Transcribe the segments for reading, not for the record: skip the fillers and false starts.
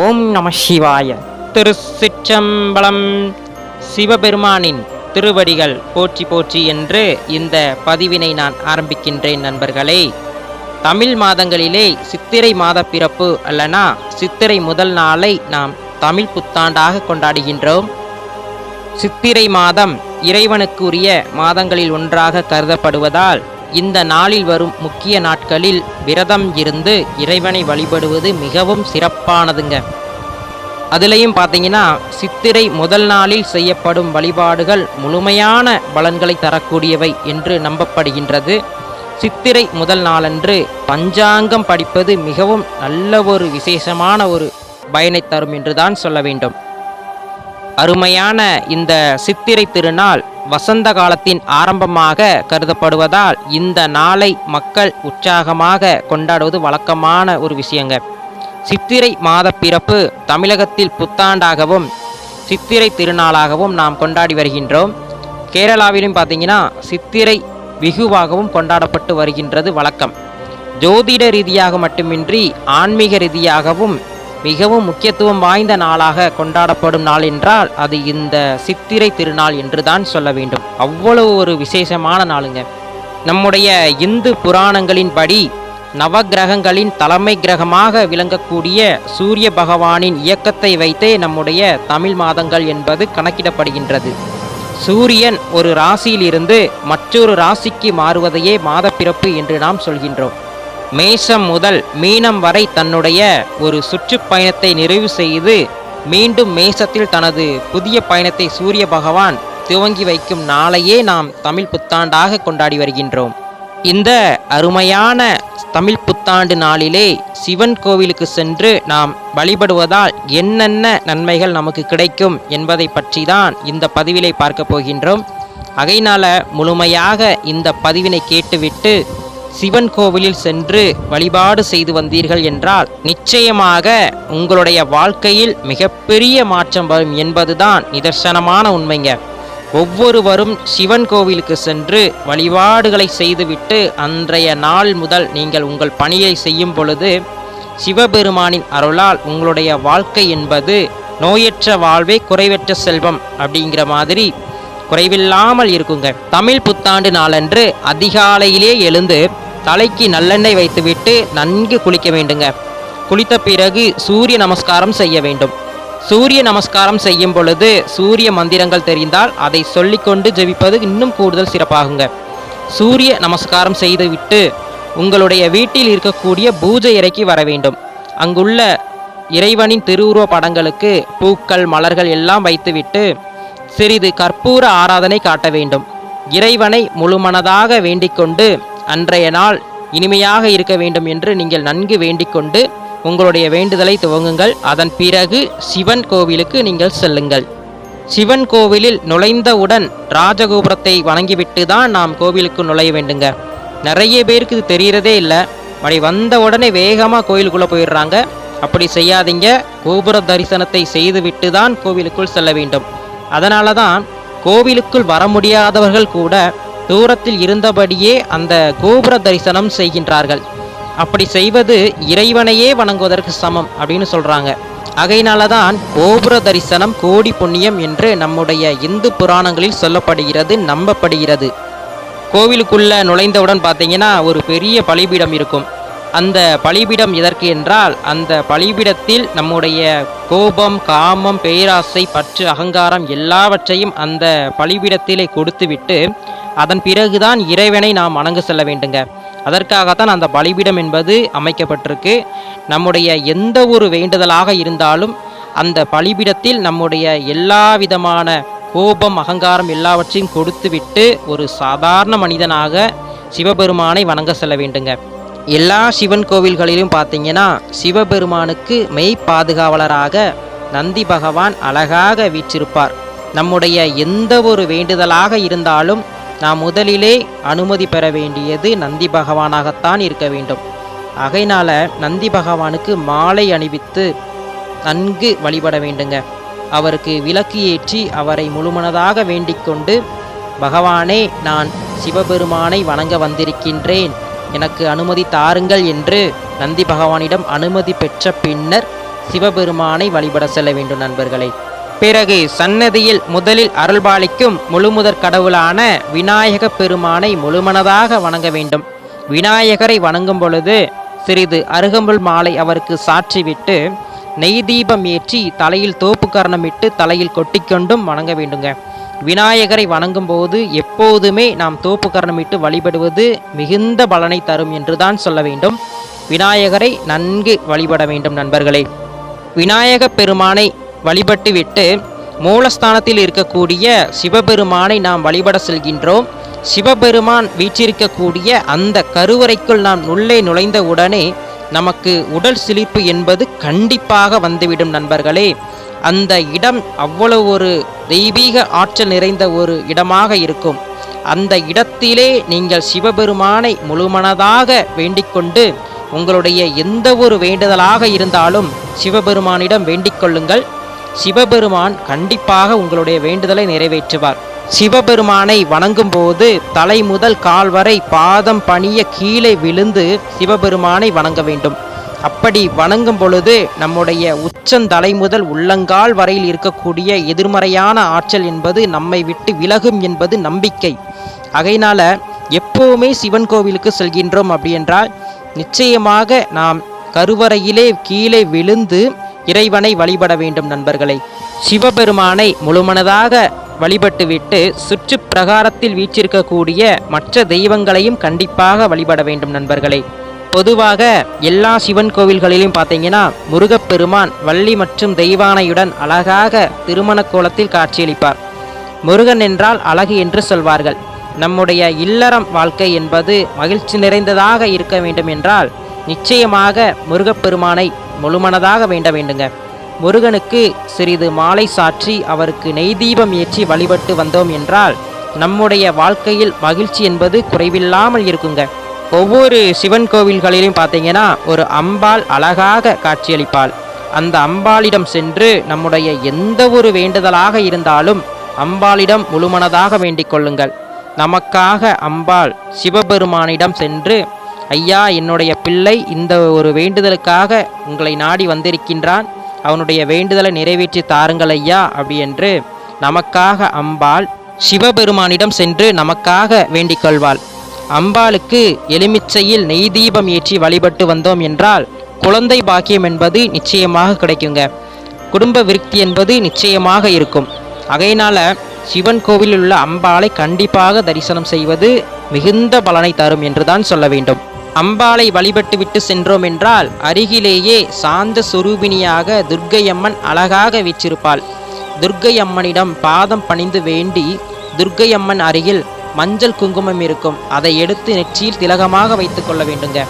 ஓம் நம சிவாய. திருச்சிற்றம்பலம். சிவபெருமானின் திருவடிகள் போற்றி போற்றி என்று இந்த பதிவினை நான் ஆரம்பிக்கின்றேன். நண்பர்களே, தமிழ் மாதங்களிலே சித்திரை மாத பிறப்பு அல்லனா சித்திரை முதல் நாளை நாம் தமிழ் புத்தாண்டாக கொண்டாடுகின்றோம். சித்திரை மாதம் இறைவனுக்குரிய மாதங்களில் ஒன்றாக கருதப்படுவதால் இந்த நாளில் வரும் முக்கிய நாட்களில் விரதம் இருந்து இறைவனை வழிபடுவது மிகவும் சிறப்பானதுங்க. அதுலேயும் பார்த்தீங்கன்னா, சித்திரை முதல் நாளில் செய்யப்படும் வழிபாடுகள் முழுமையான பலன்களை தரக்கூடியவை என்று நம்பப்படுகின்றது. சித்திரை முதல் நாளன்று பஞ்சாங்கம் படிப்பது மிகவும் நல்ல ஒரு விசேஷமான ஒரு பயனை தரும் என்றுதான் சொல்ல வேண்டும். அருமையான இந்த சித்திரை திருநாள் வசந்த காலத்தின் ஆரம்பமாக கருதப்படுவதால் இந்த நாளை மக்கள் உற்சாகமாக கொண்டாடுவது வழக்கமான ஒரு விஷயங்க. சித்திரை மாத பிறப்பு தமிழகத்தில் புத்தாண்டாகவும் சித்திரை திருநாளாகவும் நாம் கொண்டாடி வருகின்றோம். கேரளாவிலும் பார்த்தீங்கன்னா சித்திரை வெகுவாகவும் கொண்டாடப்பட்டு வருகின்றது வழக்கம். ஜோதிட ரீதியாக மட்டுமின்றி ஆன்மீக ரீதியாகவும் மிகவும் முக்கியத்துவம் வாய்ந்த நாளாக கொண்டாடப்படும் நாள் என்றால் அது இந்த சித்திரை திருநாள் என்றுதான் சொல்ல வேண்டும். அவ்வளவு ஒரு விசேஷமான நாளுங்க. நம்முடைய இந்து புராணங்களின்படி நவக்கிரகங்களின் தலைமை கிரகமாக விளங்கக்கூடிய சூரிய பகவானின் இயக்கத்தை வைத்தே நம்முடைய தமிழ் மாதங்கள் என்பது கணக்கிடப்படுகின்றது. சூரியன் ஒரு ராசியிலிருந்து மற்றொரு ராசிக்கு மாறுவதையே மாதப்பிறப்பு என்று நாம் சொல்கின்றோம். மேஷம் முதல் மீனம் வரை தன்னுடைய ஒரு சுற்றுப்பயணத்தை நிறைவு செய்து மீண்டும் மேஷத்தில் தனது புதிய பயணத்தை சூரிய பகவான் துவங்கி வைக்கும் நாளையே நாம் தமிழ் புத்தாண்டாக கொண்டாடி வருகின்றோம். இந்த அருமையான தமிழ் புத்தாண்டு நாளிலே சிவன் கோவிலுக்கு சென்று நாம் வழிபடுவதால் என்னென்ன நன்மைகள் நமக்கு கிடைக்கும் என்பதை பற்றி தான் இந்த பதிவிலை பார்க்க போகின்றோம். ஆகையினால முழுமையாக இந்த பதிவினை கேட்டுவிட்டு சிவன் கோவிலில் சென்று வழிபாடு செய்து வந்தீர்கள் என்றால் நிச்சயமாக உங்களுடைய வாழ்க்கையில் மிகப்பெரிய மாற்றம் வரும் என்பதுதான் நிதர்சனமான உண்மைங்க. ஒவ்வொருவரும் சிவன் கோவிலுக்கு சென்று வழிபாடுகளை செய்துவிட்டு அன்றைய நாள் முதல் நீங்கள் உங்கள் பணியை செய்யும் பொழுது சிவபெருமானின் அருளால் உங்களுடைய வாழ்க்கை என்பது நோயற்ற வாழ்வே குறைவற்ற செல்வம் அப்படிங்கிற மாதிரி குறைவில்லாமல் இருக்குங்க. தமிழ் புத்தாண்டு நாளன்று அதிகாலையிலே எழுந்து தலைக்கு நல்லெண்ணெய் வைத்துவிட்டு நன்கு குளிக்க வேண்டுங்க. குளித்த பிறகு சூரிய நமஸ்காரம் செய்ய வேண்டும். சூரிய நமஸ்காரம் செய்யும் பொழுது சூரிய மந்திரங்கள் தெரிந்தால் அதை சொல்லிக்கொண்டு ஜெபிப்பது இன்னும் கூடுதல் சிறப்பாகுங்க. சூரிய நமஸ்காரம் செய்துவிட்டு உங்களுடைய வீட்டில் இருக்கக்கூடிய பூஜை அறைக்கு வர வேண்டும். அங்குள்ள இறைவனின் திருவுருவ படங்களுக்கு பூக்கள் மலர்கள் எல்லாம் வைத்துவிட்டு சிறிது கற்பூர ஆராதனை காட்ட வேண்டும். இறைவனை முழுமனதாக வேண்டிக்கொண்டு அன்றைய நாள் இனிமையாக இருக்க வேண்டும் என்று நீங்கள் நன்கு வேண்டிக்கொண்டு உங்களுடைய வேண்டுதலை துவங்குங்கள். அதன் பிறகு சிவன் கோவிலுக்கு நீங்கள் செல்லுங்கள். சிவன் கோவிலில் நுழைந்தவுடன் ராஜகோபுரத்தை வணங்கிவிட்டு தான் நாம் கோவிலுக்கு நுழைய வேண்டுங்க. நிறைய பேருக்கு இது தெரிகிறதே இல்லை. அப்படி வந்த உடனே வேகமாக கோயிலுக்குள்ளே போயிடுறாங்க. அப்படி செய்யாதீங்க. கோபுர தரிசனத்தை செய்துவிட்டு தான் கோவிலுக்குள் செல்ல வேண்டும். அதனால தான் கோவிலுக்குள் வர முடியாதவர்கள் கூட தூரத்தில் இருந்தபடியே அந்த கோபுர தரிசனம் செய்கின்றார்கள். அப்படி செய்வது இறைவனையே வணங்குவதற்கு சமம் அப்படின்னு சொல்கிறாங்க. ஆகையினால தான் கோபுர தரிசனம் கோடி புண்ணியம் என்று நம்முடைய இந்து புராணங்களில் சொல்லப்படுகிறது, நம்பப்படுகிறது. கோவிலுக்குள்ள நுழைந்தவுடன் பார்த்தீங்கன்னா ஒரு பெரிய பலிபீடம் இருக்கும். அந்த பலிபீடம் எதற்கு என்றால் அந்த பலிபீடத்தில் நம்முடைய கோபம், காமம், பேராசை, பற்று, அகங்காரம் எல்லாவற்றையும் அந்த பலிபீடத்திலே கொடுத்துவிட்டு அதன் பிறகுதான் இறைவனை நாம் வணங்க செல்ல வேண்டுங்க. அதற்காகத்தான் அந்த பலிபீடம் என்பது அமைக்கப்பட்டிருக்கு. நம்முடைய எந்த ஒரு வேண்டுதலாக இருந்தாலும் அந்த பலிபீடத்தில் நம்முடைய எல்லா விதமான கோபம், அகங்காரம் எல்லாவற்றையும் கொடுத்துவிட்டு ஒரு சாதாரண மனிதனாக சிவபெருமானை வணங்க செல்ல வேண்டுங்க. எல்லா சிவன் கோவில்களிலும் பார்த்தீங்கன்னா சிவபெருமானுக்கு மெய் பாதுகாவலராக நந்தி பகவான் அழகாக வீற்றிருப்பார். நம்முடைய எந்த ஒரு வேண்டுதலாக இருந்தாலும் நாம் முதலிலே அனுமதி பெற வேண்டியது நந்தி பகவானாகத்தான் இருக்க வேண்டும். ஆகையினால நந்தி பகவானுக்கு மாலை அணிவித்து நன்கு வழிபட வேண்டுங்க. அவருக்கு விளக்கு ஏற்றி அவரை முழுமனதாக வேண்டிக்கொண்டு, பகவானே, நான் சிவபெருமானை வணங்க வந்திருக்கின்றேன், எனக்கு அனுமதி தாருங்கள் என்று நந்தி பகவானிடம் அனுமதி பெற்ற பின்னர் சிவபெருமானை வழிபட செல்ல வேண்டும் நண்பர்களே. பிறகு சன்னதியில் முதலில் அருள்பாலிக்கும் முழுமுதற் கடவுளான விநாயக பெருமானை முழுமனதாக வணங்க வேண்டும். விநாயகரை வணங்கும் பொழுது சிறிது அருகம்புல் மாலை அவருக்கு சாற்றிவிட்டு நெய் தீபம் ஏற்றி தலையில் தோப்பு கரணமிட்டு தலையில் கொட்டிக்கொண்டும் வணங்க வேண்டுங்க. விநாயகரை வணங்கும் போது எப்போதுமே நாம் தோப்பு கரணமிட்டு வழிபடுவது மிகுந்த பலனை தரும் என்றுதான் சொல்ல வேண்டும். விநாயகரை நன்கு வழிபட வேண்டும் நண்பர்களே. விநாயக பெருமானை வழிபட்டு விட்டு மூலஸ்தானத்தில் இருக்கக்கூடிய சிவபெருமானை நாம் வழிபட செல்கின்றோம். சிவபெருமான் வீற்றிருக்கக்கூடிய அந்த கருவறைக்குள் நாம் உள்ளே நுழைந்த உடனே நமக்கு உடல் சிலிர்ப்பு என்பது கண்டிப்பாக வந்துவிடும் நண்பர்களே. அந்த இடம் அவ்வளவு ஒரு தெய்வீக ஆற்றல் நிறைந்த ஒரு இடமாக இருக்கும். அந்த இடத்திலே நீங்கள் சிவபெருமானை முழுமனதாக வேண்டிக்கொண்டு உங்களுடைய எந்த ஒரு வேண்டுதலாக இருந்தாலும் சிவபெருமானிடம் வேண்டிக் கொள்ளுங்கள். சிவபெருமான் கண்டிப்பாக உங்களுடைய வேண்டுதலை நிறைவேற்றுவார். சிவபெருமானை வணங்கும் போது தலை முதல் கால் வரை பாதம் பணிய கீழே விழுந்து சிவபெருமானை வணங்க வேண்டும். அப்படி வணங்கும் பொழுது நம்முடைய உச்சந்தலை முதல் உள்ளங்கால் வரையில் இருக்கக்கூடிய எதிர்மறையான ஆற்றல் என்பது நம்மை விட்டு விலகும் என்பது நம்பிக்கை. ஆகையினால எப்போவுமே சிவன் கோவிலுக்கு செல்கின்றோம் அப்படி என்றால் நிச்சயமாக நாம் கருவறையிலே கீழே விழுந்து இறைவனை வழிபட வேண்டும் நண்பர்களே. சிவபெருமானை முழுமனதாக வழிபட்டுவிட்டு சுற்று பிரகாரத்தில் வீற்றிருக்கக்கூடிய மற்ற தெய்வங்களையும் கண்டிப்பாக வழிபட வேண்டும் நண்பர்களே. பொதுவாக எல்லா சிவன் கோவில்களிலும் பார்த்தீங்கன்னா முருகப்பெருமான் வள்ளி மற்றும் தெய்வானையுடன் அழகாக திருமண கோலத்தில் காட்சியளிப்பார். முருகன் என்றால் அழகு என்று சொல்வார்கள். நம்முடைய இல்லறம் வாழ்க்கை என்பது மகிழ்ச்சி நிறைந்ததாக இருக்க வேண்டும் என்றால் நிச்சயமாக முருகப்பெருமானை முழுமனதாக வேண்ட வேண்டுங்க. முருகனுக்கு சிறிது மாலை சாற்றி அவருக்கு நெய் தீபம் ஏற்றி வழிபட்டு வந்தோம் என்றால் நம்முடைய வாழ்க்கையில் மகிழ்ச்சி என்பது குறைவில்லாமல் இருக்குங்க. ஒவ்வொரு சிவன் கோவில்களிலும் பார்த்தீங்கன்னா ஒரு அம்பாள் அழகாக காட்சியளிப்பாள். அந்த அம்பாளிடம் சென்று நம்முடைய எந்த ஒரு வேண்டுதலாக இருந்தாலும் அம்பாளிடம் முழுமனதாக வேண்டிக் கொள்ளுங்கள். நமக்காக அம்பாள் சிவபெருமானிடம் சென்று, ஐயா, என்னுடைய பிள்ளை இந்த ஒரு வேண்டுதலுக்காக உங்களை நாடி வந்திருக்கின்றான், அவனுடைய வேண்டுதலை நிறைவேற்றி தாருங்கள் ஐயா அப்படி என்று நமக்காக அம்பாள் சிவபெருமானிடம் சென்று நமக்காக வேண்டிக் கொள்வாள். அம்பாளுக்கு எலுமிச்சையில் நெய் தீபம் ஏற்றி வழிபட்டு வந்தோம் என்றால் குழந்தை பாக்கியம் என்பது நிச்சயமாக கிடைக்குங்க. குடும்ப விருத்தி என்பது நிச்சயமாக இருக்கும். ஆகையினால சிவன் கோவிலில் உள்ள அம்பாளை கண்டிப்பாக தரிசனம் செய்வது மிகுந்த பலனை தரும் என்றுதான் சொல்ல வேண்டும். அம்பாளை வழிபட்டு விட்டு சென்றோம் என்றால் அருகிலேயே சாந்த சொரூபிணியாக துர்க்கையம்மன் அழகாக வீற்றிருப்பாள். துர்க்கையம்மனிடம் பாதம் பணிந்து வேண்டி துர்க்கையம்மன் அருகில் மஞ்சள் குங்குமம் இருக்கும். அதை எடுத்து நெற்றியில் திலகமாக வைத்துக் கொள்ள வேண்டுங்க.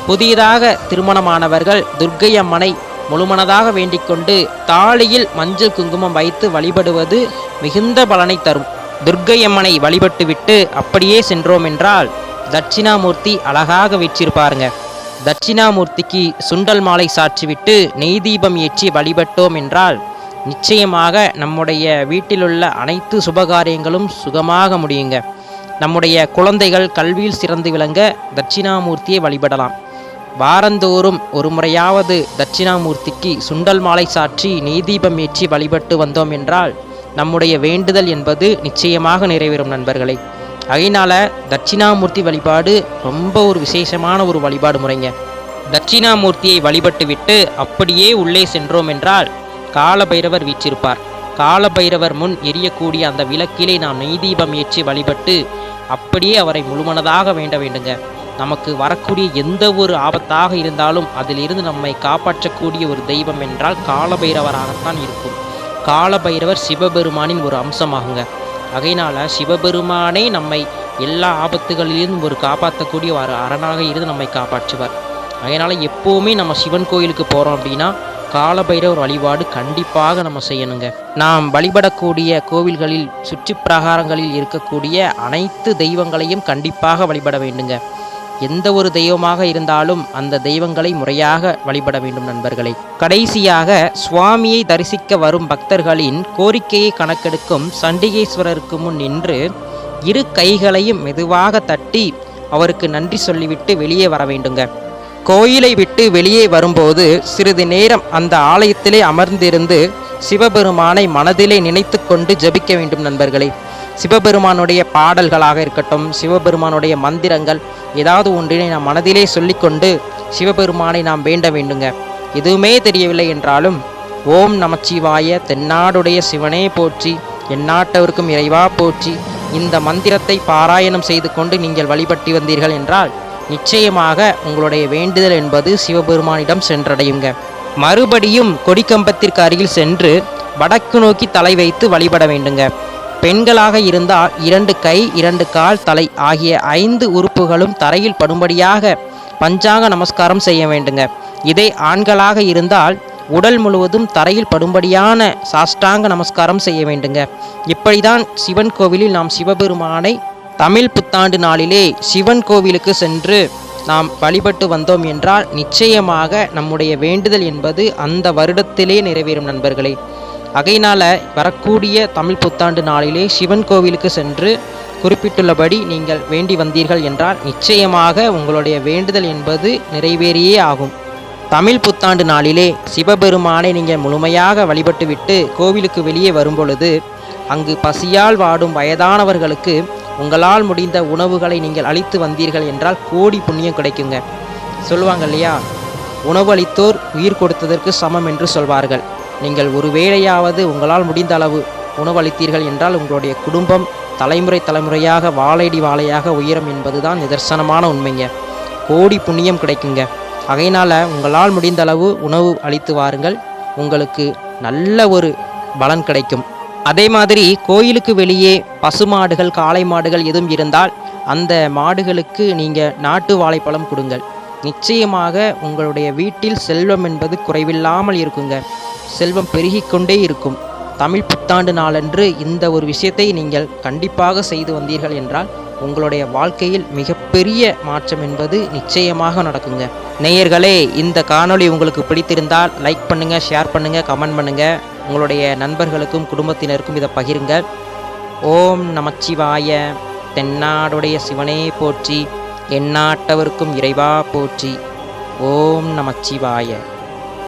புதிதாக திருமணமானவர்கள் துர்க்கையம்மனை முழுமனதாக வேண்டிக் கொண்டு தாலியில் மஞ்சள் குங்குமம் வைத்து வழிபடுவது மிகுந்த பலனை தரும். துர்க்கையம்மனை வழிபட்டு விட்டு அப்படியே சென்றோம் என்றால் தட்சிணாமூர்த்தி அழகாக வீற்றிருப்பாருங்க. தட்சிணாமூர்த்திக்கு சுண்டல் மாலை சாற்றிவிட்டு நெய் தீபம் ஏற்றி வழிபட்டோம் என்றால் நிச்சயமாக நம்முடைய வீட்டிலுள்ள அனைத்து சுபகாரியங்களும் சுகமாக முடியுங்க. நம்முடைய குழந்தைகள் கல்வியில் சிறந்து விளங்க தட்சிணாமூர்த்தியை வழிபடலாம். வாரந்தோறும் ஒரு முறையாவது தட்சிணாமூர்த்திக்கு சுண்டல் மாலை சாற்றி நெய் தீபம் ஏற்றி வழிபட்டு வந்தோம் என்றால் நம்முடைய வேண்டுதல் என்பது நிச்சயமாக நிறைவேறும் நண்பர்களே. அதனால தட்சிணாமூர்த்தி வழிபாடு ரொம்ப ஒரு விசேஷமான ஒரு வழிபாடு முறைங்க. தட்சிணாமூர்த்தியை வழிபட்டு விட்டு அப்படியே உள்ளே சென்றோம் என்றால் காலபைரவர் வீற்றிருப்பார். காலபைரவர் முன் எரியக்கூடிய அந்த விளக்கிலே நாம் நெய் தீபம் ஏற்றி வழிபட்டு அப்படியே அவரை முழுமனதாக வேண்ட வேண்டுங்க. நமக்கு வரக்கூடிய எந்த ஒரு ஆபத்தாக இருந்தாலும் அதிலிருந்து நம்மை காப்பாற்றக்கூடிய ஒரு தெய்வம் என்றால் காலபைரவராகத்தான் இருக்கும். காலபைரவர் சிவபெருமானின் ஒரு அம்சமாகுங்க. அதனால சிவபெருமானே நம்மை எல்லா ஆபத்துகளிலிருந்தும் ஒரு காப்பாற்றக்கூடிய ஒரு அரணாக இருந்து நம்மை காப்பாற்றுவார். அதனால் எப்போவுமே நம்ம சிவன் கோயிலுக்கு போகிறோம் அப்படின்னா காலபைரவர் வழிபாடு கண்டிப்பாக நம்ம செய்யணுங்க. நாம் வழிபடக்கூடிய கோவில்களில் சுற்று பிரகாரங்களில் இருக்கக்கூடிய அனைத்து தெய்வங்களையும் கண்டிப்பாக வழிபட வேண்டுங்க. எந்த ஒரு தெய்வமாக இருந்தாலும் அந்த தெய்வங்களை முறையாக வழிபட வேண்டும் நண்பர்களே. கடைசியாக சுவாமியை தரிசிக்க வரும் பக்தர்களின் கோரிக்கையை கணக்கெடுக்கும் சண்டிகேஸ்வரருக்கு முன் நின்று இரு கைகளையும் மெதுவாக தட்டி அவருக்கு நன்றி சொல்லிவிட்டு வெளியே வர வேண்டுங்க. கோயிலை விட்டு வெளியே வரும்போது சிறிது நேரம் அந்த ஆலயத்திலே அமர்ந்திருந்து சிவபெருமானை மனதிலே நினைத்து கொண்டு ஜபிக்க வேண்டும் நண்பர்களே. சிவபெருமானுடைய பாடல்களாக இருக்கட்டும், சிவபெருமானுடைய மந்திரங்கள் ஏதாவது ஒன்றினை நாம் மனதிலே சொல்லிக்கொண்டு சிவபெருமானை நாம் வேண்ட வேண்டுங்க. எதுவுமே தெரியவில்லை என்றாலும் ஓம் நமச்சிவாய தென்னாடுடைய சிவனே போற்றி, எந்நாட்டவருக்கும் இறைவா போற்றி, இந்த மந்திரத்தை பாராயணம் செய்து கொண்டு நீங்கள் வழிபட்டு வந்தீர்கள் என்றால் நிச்சயமாக உங்களுடைய வேண்டுதல் என்பது சிவபெருமானிடம் சென்றடையுங்க. மறுபடியும் கொடிக்கம்பத்திற்கு அருகில் சென்று வடக்கு நோக்கி தலை வைத்து வழிபட வேண்டுங்க. பெண்களாக இருந்தால் 2 கை 2 கால் தலை ஆகிய 5 உறுப்புகளும் தரையில் படும்படியாக பஞ்சாங்க நமஸ்காரம் செய்ய வேண்டுங்க. இதே ஆண்களாக இருந்தால் உடல் முழுவதும் தரையில் படும்படியான சாஷ்டாங்க நமஸ்காரம் செய்ய வேண்டுங்க. இப்படிதான் சிவன் கோவிலில் நாம் சிவபெருமானை தமிழ் புத்தாண்டு நாளிலே சிவன் கோவிலுக்கு சென்று நாம் வழிபட்டு வந்தோம் என்றால் நிச்சயமாக நம்முடைய வேண்டுதல் என்பது அந்த வருடத்திலே நிறைவேறும் நண்பர்களே. ஆகையினால வரக்கூடிய தமிழ் புத்தாண்டு நாளிலே சிவன் கோவிலுக்கு சென்று குறிப்பிட்டுள்ளபடி நீங்கள் வேண்டி வந்தீர்கள் என்றால் நிச்சயமாக உங்களுடைய வேண்டுதல் என்பது நிறைவேறியே ஆகும். தமிழ் புத்தாண்டு நாளிலே சிவபெருமானை நீங்கள் முழுமையாக வழிபட்டுவிட்டு கோவிலுக்கு வெளியே வரும்பொழுது அங்கு பசியால் வாடும் வயதானவர்களுக்கு உங்களால் முடிந்த உணவுகளை நீங்கள் அளித்து வந்தீர்கள் என்றால் கோடி புண்ணியம் கிடைக்குங்க. சொல்லுவாங்க இல்லையா, உணவு அளித்தோர் உயிர் கொடுத்ததற்கு சமம் என்று சொல்வார்கள். நீங்கள் ஒரு வேளையாவது உங்களால் முடிந்த அளவு உணவு அளித்தீர்கள் என்றால் உங்களுடைய குடும்பம் தலைமுறையாக வாழையடி வாழையாக உயரும் என்பதுதான் நிதர்சனமான உண்மைங்க. கோடி புண்ணியம் கிடைக்குங்க. ஆகையினால் உங்களால் முடிந்த அளவு உணவு அளித்து வாருங்கள், உங்களுக்கு நல்ல ஒரு பலன் கிடைக்கும். அதே மாதிரி கோயிலுக்கு வெளியே பசுமாடுகள் காளை மாடுகள் எதுவும் இருந்தால் அந்த மாடுகளுக்கு நீங்கள் நாட்டு வாழைப்பழம் கொடுங்கள். நிச்சயமாக உங்களுடைய வீட்டில் செல்வம் என்பது குறைவில்லாமல் இருக்குங்க. செல்வம் பெருகிக்கொண்டே இருக்கும். தமிழ் புத்தாண்டு நாளன்று இந்த ஒரு விஷயத்தை நீங்கள் கண்டிப்பாக செய்து வந்தீர்கள் என்றால் உங்களுடைய வாழ்க்கையில் மிகப்பெரிய மாற்றம் என்பது நிச்சயமாக நடக்குங்க. நேயர்களே, இந்த காணொளி உங்களுக்கு பிடித்திருந்தால் லைக் பண்ணுங்கள், ஷேர் பண்ணுங்கள், கமெண்ட் பண்ணுங்கள். உங்களுடைய நண்பர்களுக்கும் குடும்பத்தினருக்கும் இதை பகிருங்க. ஓம் நமச்சிவாய தென்னாடுடைய சிவனே போற்றி, எந்நாட்டவருக்கும் இறைவா போற்றி. ஓம் நமச்சிவாய.